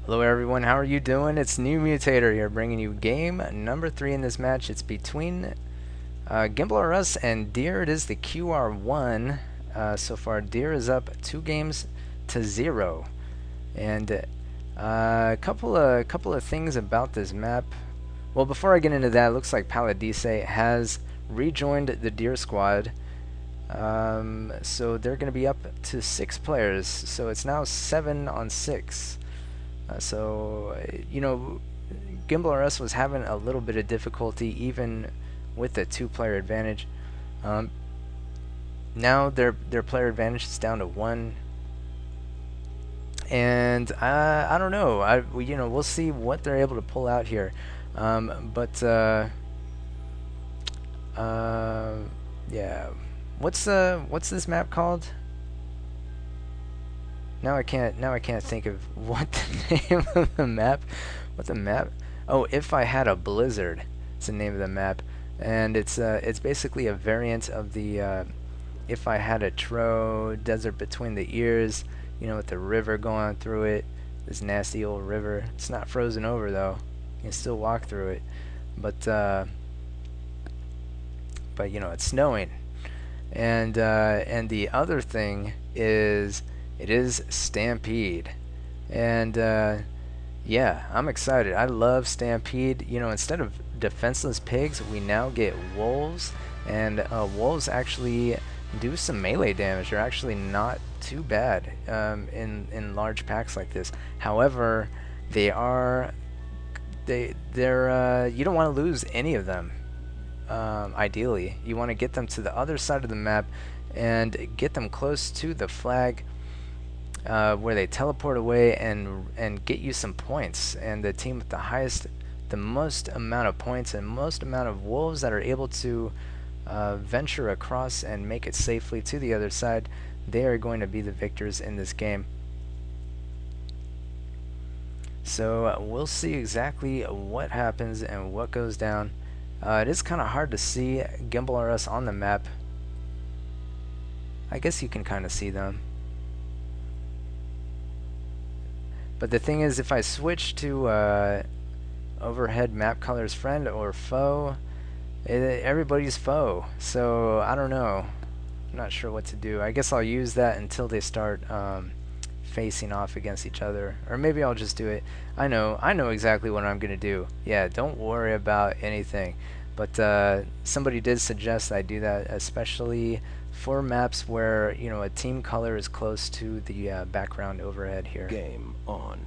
Hello everyone, how are you doing? It's NewMutator here bringing you game number 3 in this match. It's between Gimbal R Us and Deer. It is the QR1. So far Deer is up 2-0. And a couple of things about this map. Well, before I get into that, it looks like Paladise has rejoined the Deer squad. So they're going to be up to 6 players. So it's now 7 on 6. You know, Gimbal R Us was having a little bit of difficulty even with the 2-player advantage. Now their player advantage is down to 1, and I don't know. We'll see what they're able to pull out here. Yeah. What's this map called? Now I can't think of what the name of the map. What's the map? Oh, If I Had a Blizzard. It's the name of the map, and it's basically a variant of the If I Had a Tro Desert Between the Ears. You know, with the river going through it. This nasty old river. It's not frozen over though. You can still walk through it, but you know, it's snowing. And the other thing is, it is Stampede, and yeah, I'm excited. I love Stampede. You know, instead of defenseless pigs, we now get wolves, and wolves actually do some melee damage. They're actually not too bad in large packs like this. However, they're you don't want to lose any of them. Ideally, you want to get them to the other side of the map and get them close to the flag, where they teleport away and get you some points. And the team with the most amount of points and most amount of wolves that are able to venture across and make it safely to the other side, they are going to be the victors in this game. So we'll see exactly what happens and what goes down. It is kind of hard to see Gimbal R Us on the map. I guess you can kind of see them. But the thing is, if I switch to overhead map colors friend or foe, everybody's foe. So I don't know. I'm not sure what to do. I guess I'll use that until they start facing off against each other, or maybe I'll just do it. I know exactly what I'm gonna do. Yeah, don't worry about anything. But somebody did suggest I do that, especially for maps where, you know, a team color is close to the background overhead here. Game on.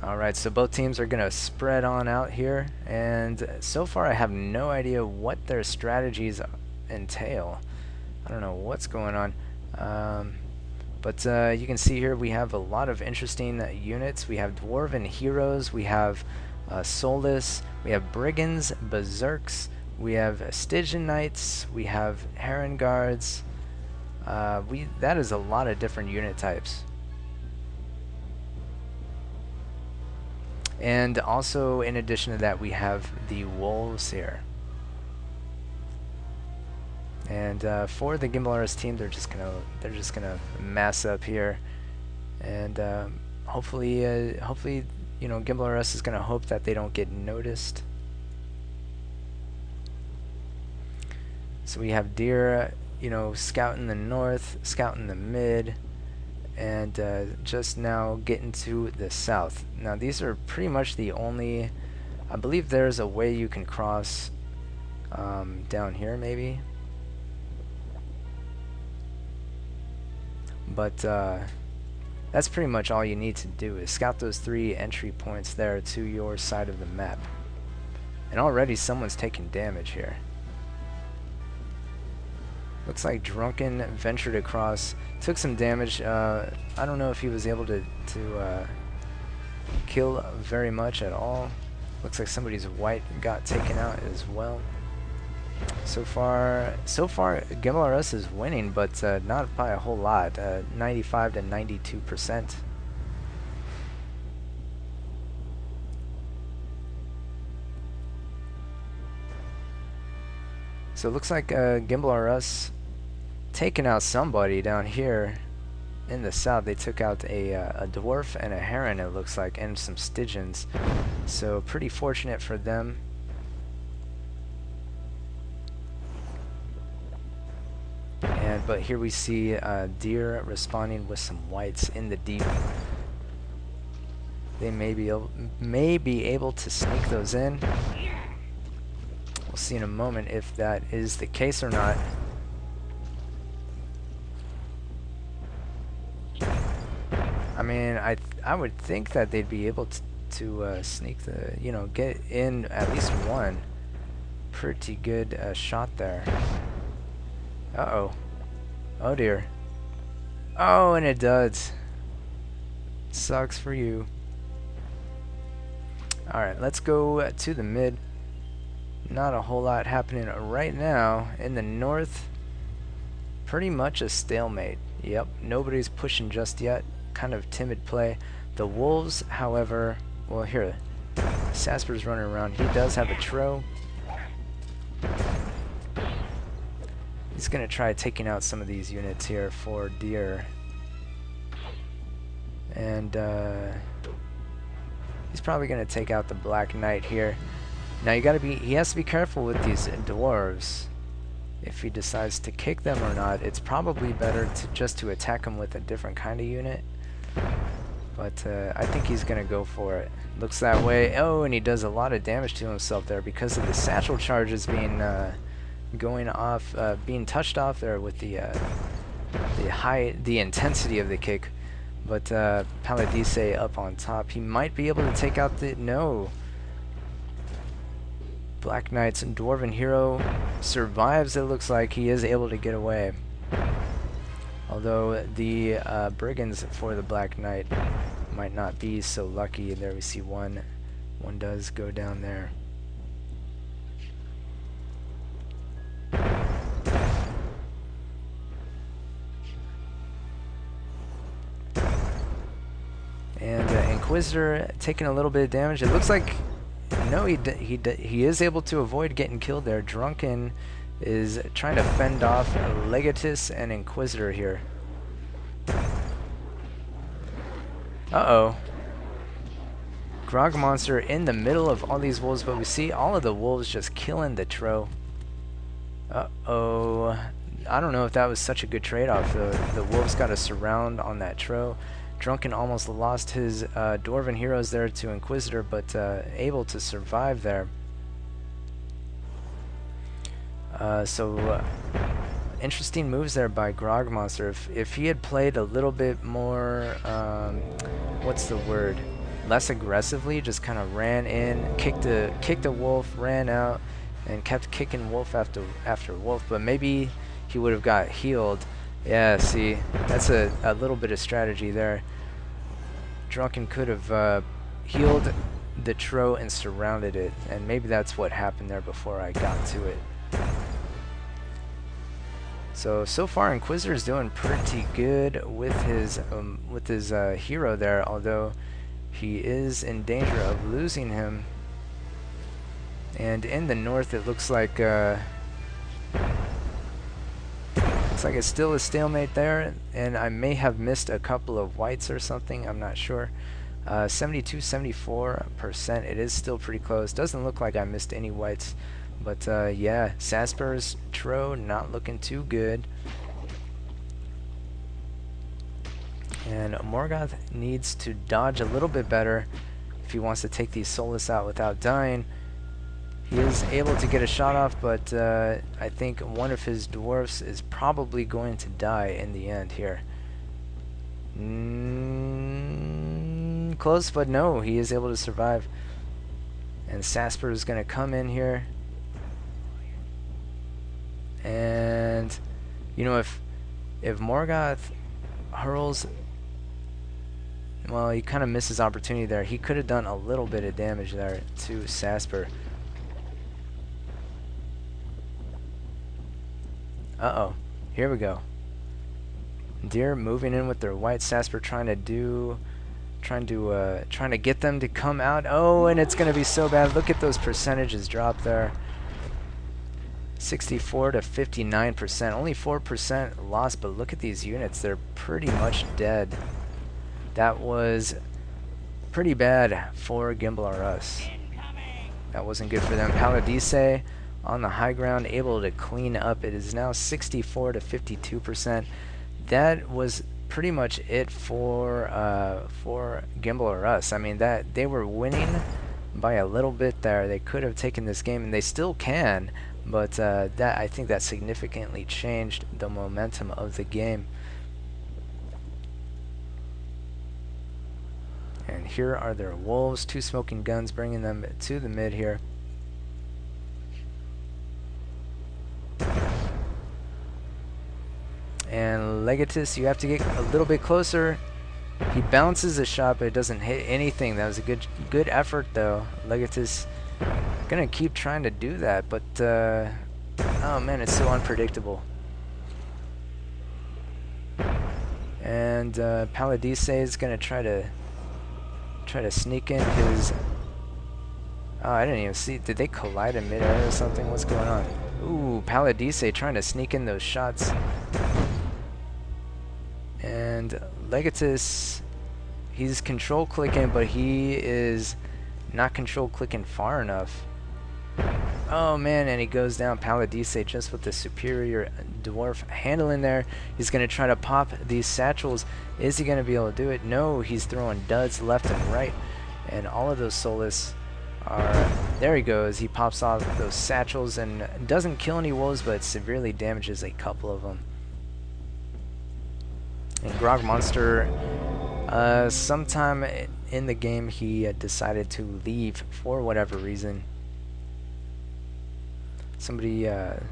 Alright, so both teams are gonna spread on out here, and so far I have no idea what their strategies entail. I don't know what's going on. But you can see here we have a lot of interesting units. We have Dwarven Heroes, we have Soulless, we have Brigands, Berserks, we have Stygian Knights, we have Heron Guards. That is a lot of different unit types. And also, in addition to that, we have the Wolves here. And for the Gimbal R Us team, they're just gonna mass up here, and hopefully, you know, Gimbal R Us is gonna hope that they don't get noticed. So we have Deer, you know, scouting the north, scouting the mid, and just now getting to the south. Now these are pretty much the only. I believe there's a way you can cross down here, maybe. But that's pretty much all you need to do, is scout those 3 entry points there to your side of the map. And already someone's taking damage here. Looks like Drunken ventured across, took some damage. I don't know if he was able to kill very much at all. Looks like somebody's white got taken out as well. So far, Gimbal R Us is winning, but not by a whole lot. 95 to 92%. So it looks like Gimbal R Us taking out somebody down here, in the south, they took out a dwarf and a heron, it looks like, and some Stygians. So pretty fortunate for them. But here we see deer responding with some whites in the deep. They may be able to sneak those in. We'll see in a moment if that is the case or not. I mean, I would think that they'd be able to sneak the, you know, get in at least one pretty good shot there. Uh-oh. Oh dear. Oh, and it does. Sucks for you. Alright, let's go to the mid. Not a whole lot happening right now. In the north, pretty much a stalemate. Yep, nobody's pushing just yet. Kind of timid play. The wolves, however, well here, Sasper's running around. He does have a tro. He's going to try taking out some of these units here for deer. And he's probably going to take out the Black Knight here. Now he has to be careful with these dwarves. If he decides to kick them or not, it's probably better to just attack them with a different kind of unit. But I think he's going to go for it. Looks that way. Oh, and he does a lot of damage to himself there because of the satchel charges being going off, being touched off there with the intensity of the kick. But Paladice up on top. He might be able to take out the no. Black Knight's Dwarven hero survives. It looks like he is able to get away. Although the brigands for the Black Knight might not be so lucky. There we see one. One does go down there. And Inquisitor taking a little bit of damage. It looks like no, he is able to avoid getting killed there. Drunken is trying to fend off Legatus and Inquisitor here. Uh-oh. Grog Monster in the middle of all these wolves, but we see all of the wolves just killing the tro. Uh-oh. I don't know if that was such a good trade-off. The wolves got a surround on that tro. Drunken almost lost his Dwarven heroes there to Inquisitor, but able to survive there. Interesting moves there by Grog Monster. If he had played a little bit more, what's the word? Less aggressively, just kind of ran in, kicked a wolf, ran out, and kept kicking wolf after wolf. But maybe he would have got healed. Yeah, see, that's a little bit of strategy there. Drunken could have healed the tro and surrounded it, and maybe that's what happened there before I got to it. So far Inquisitor's doing pretty good with his hero there, although he is in danger of losing him. And in the north it looks like it's still a stalemate there, and I may have missed a couple of whites or something, I'm not sure. 72-74%, it is still pretty close. Doesn't look like I missed any whites, but yeah, Sasper's tro not looking too good. And Morgoth needs to dodge a little bit better if he wants to take these Soulless out without dying. He is able to get a shot off, but I think one of his dwarfs is probably going to die in the end here. Close, but no, he is able to survive. And Sasper is going to come in here. And, you know, if Morgoth hurls... Well, he kind of missed his opportunity there. He could have done a little bit of damage there to Sasper. Uh-oh. Here we go. Deer moving in with their white. Sasper trying to get them to come out. Oh, and it's going to be so bad. Look at those percentages drop there. 64 to 59%. Only 4% lost, but look at these units. They're pretty much dead. That was pretty bad for Gimbal R Us. That wasn't good for them. Paladice on the high ground, able to clean up. It is now 64 to 52%. That was pretty much it for Gimbal R Us. I mean, that they were winning by a little bit there. They could have taken this game, and they still can, but that, I think that significantly changed the momentum of the game. And here are their wolves, 2 smoking guns, bringing them to the mid here. And Legatus, you have to get a little bit closer. He bounces a shot, but it doesn't hit anything. That was a good effort, though. Legatus gonna keep trying to do that, but oh man, it's so unpredictable. And Paladice is gonna try to sneak in his. Oh, I didn't even see. Did they collide in midair or something? What's going on? Ooh, Paladice trying to sneak in those shots. And Legatus, he's control clicking, but he is not control clicking far enough. Oh man, and he goes down. Paladice just with the superior dwarf handling there. He's going to try to pop these satchels. Is he going to be able to do it? No, he's throwing duds left and right. And all of those Solus are... There he goes. He pops off those satchels and doesn't kill any wolves, but severely damages a couple of them. And Grog Monster, sometime in the game, he decided to leave for whatever reason. Somebody 5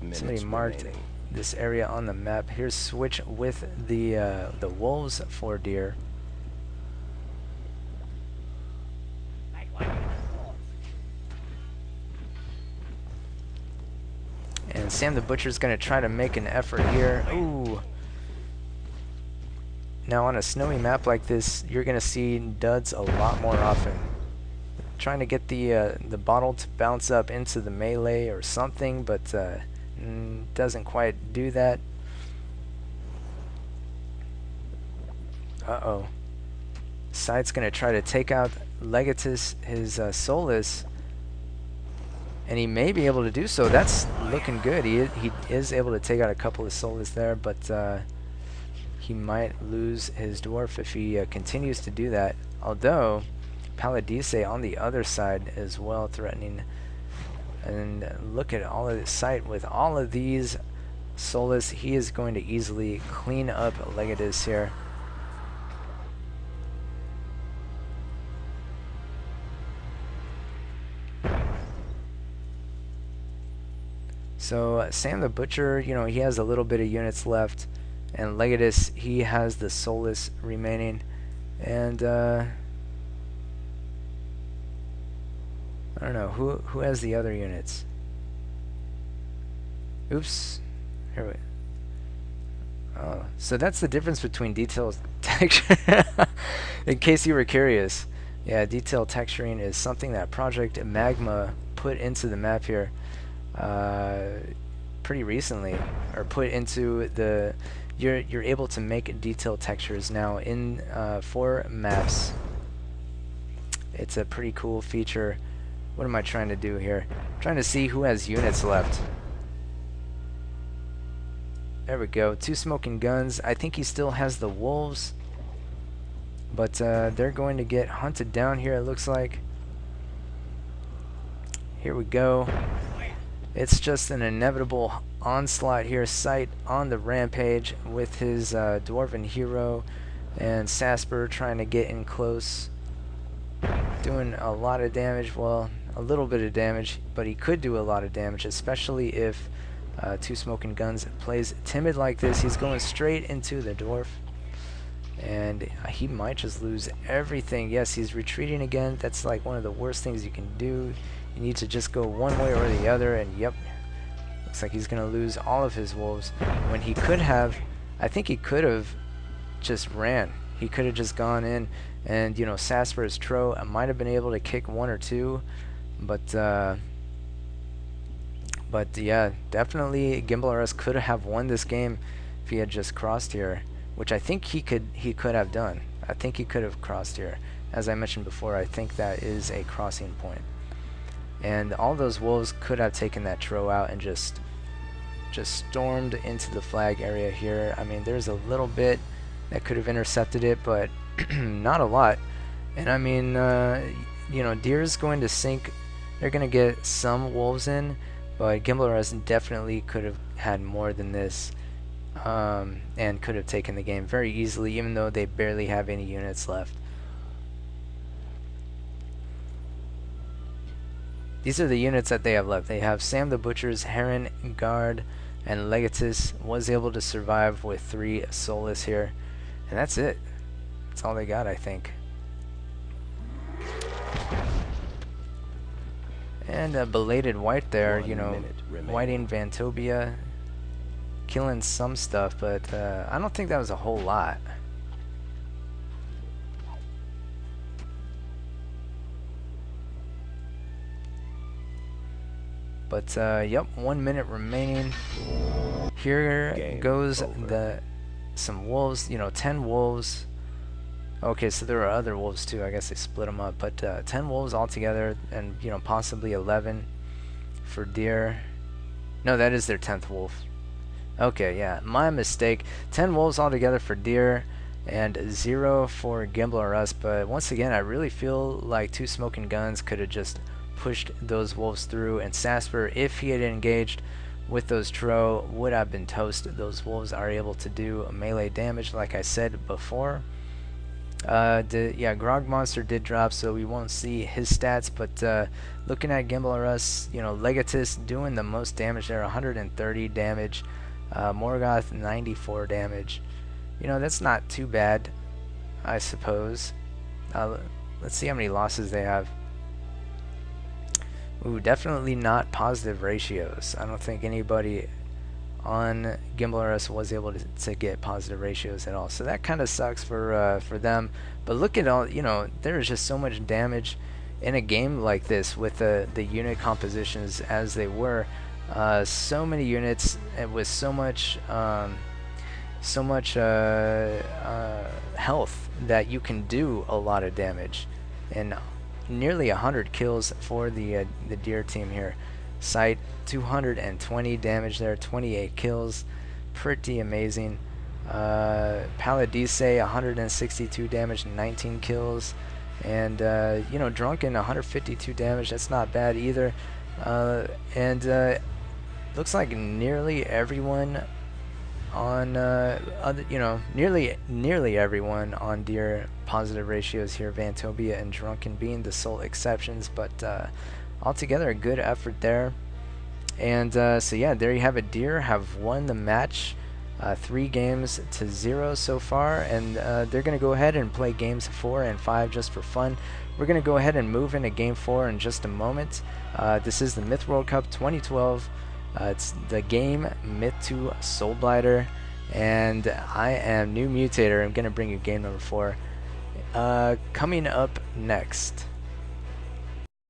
minutes somebody marked remaining. this area on the map. Here's Switch with the wolves for deer. And Sam the Butcher's going to try to make an effort here. Ooh. Now on a snowy map like this, you're going to see duds a lot more often. Trying to get the bottle to bounce up into the melee or something, but doesn't quite do that. Uh-oh. Sight's going to try to take out Legatus, his Solus, and he may be able to do so. That's looking good. He is able to take out a couple of Solus there, but he might lose his dwarf if he continues to do that. Although Paladice on the other side as well, threatening. And look at all of this sight with all of these Solus. He is going to easily clean up Legatus here. So Sam the Butcher, you know, he has a little bit of units left, and Legatus, he has the Solus remaining, and I don't know who has the other units. Oops, here we. Oh, so that's the difference between detail texture. In case you were curious, yeah, detail texturing is something that Project Magma put into the map here. Pretty recently, or put into the you're able to make detailed textures now in for maps. It's a pretty cool feature. What am I trying to do here? I'm trying to see who has units left. There we go. 2 smoking guns. I think he still has the wolves, but they're going to get hunted down here, it looks like. Here we go. It's just an inevitable onslaught here. Sight on the rampage with his dwarven hero, and Sasper trying to get in close, doing a lot of damage. Well, a little bit of damage, but he could do a lot of damage, especially if 2 smoking guns plays timid like this. He's going straight into the dwarf, and he might just lose everything. Yes, he's retreating again. That's like one of the worst things you can do. You need to just go one way or the other, and yep, looks like he's going to lose all of his wolves when he could have. I think he could have just ran. He could have just gone in, and you know, Sasper's Tro might have been able to kick 1 or 2, but But yeah, definitely Gimbal RS could have won this game if he had just crossed here, which I think he could have done. I think he could have crossed here. As I mentioned before, I think that is a crossing point. And all those wolves could have taken that tro out and just stormed into the flag area here. I mean, there's a little bit that could have intercepted it, but not a lot. And I mean, you know, Deer's going to sink. They're going to get some wolves in, but Gimbal RS definitely could have had more than this, and could have taken the game very easily, even though they barely have any units left. These are the units that they have left. They have Sam the Butcher's, Heron, Guard, and Legatus. Was able to survive with 3 Soulless here. And that's it. That's all they got, I think. And a belated white there, you know, whiting Vantobia, killing some stuff, but I don't think that was a whole lot. But yep, 1 minute remaining. Here Game goes over. some wolves, you know, 10 wolves. Okay, so there are other wolves too. I guess they split them up, but 10 wolves altogether, and you know, possibly 11 for Deer. No, that is their 10th wolf. Okay, yeah, my mistake. 10 wolves altogether for Deer, and 0 for Gimbal RS. But once again, I really feel like 2 Smoking Guns could have just pushed those wolves through, and Sasper, if he had engaged with those tro, would have been toast. Those wolves are able to do melee damage, like I said before. Yeah, Grog Monster did drop, so we won't see his stats, but looking at Gimbal RS, you know, Legatus doing the most damage there, 130 damage, Morgoth 94 damage. You know, that's not too bad, I suppose. Let's see how many losses they have. Ooh, definitely not positive ratios. I don't think anybody on Gimbal RS was able to get positive ratios at all. So that kind of sucks for them. But look at all, you know, there is just so much damage in a game like this with the unit compositions as they were. So many units and with so much health that you can do a lot of damage. And nearly 100 kills for the Deer team here. Sight 220 damage there, 28 kills, pretty amazing. Paladice 162 damage, 19 kills, and you know, Drunken 152 damage. That's not bad either. And looks like nearly everyone on nearly everyone on Deer positive ratios here, Vantobia and Drunken being the sole exceptions, but altogether a good effort there. And so yeah, there you have it. Deer have won the match 3 games to 0 so far, and they're going to go ahead and play games 4 and 5 just for fun. We're going to go ahead and move into game 4 in just a moment. This is the Myth World Cup 2012. It's the game Myth 2 Soul Blighter, and I am NewMutator. I'm going to bring you game number 4. Coming up next.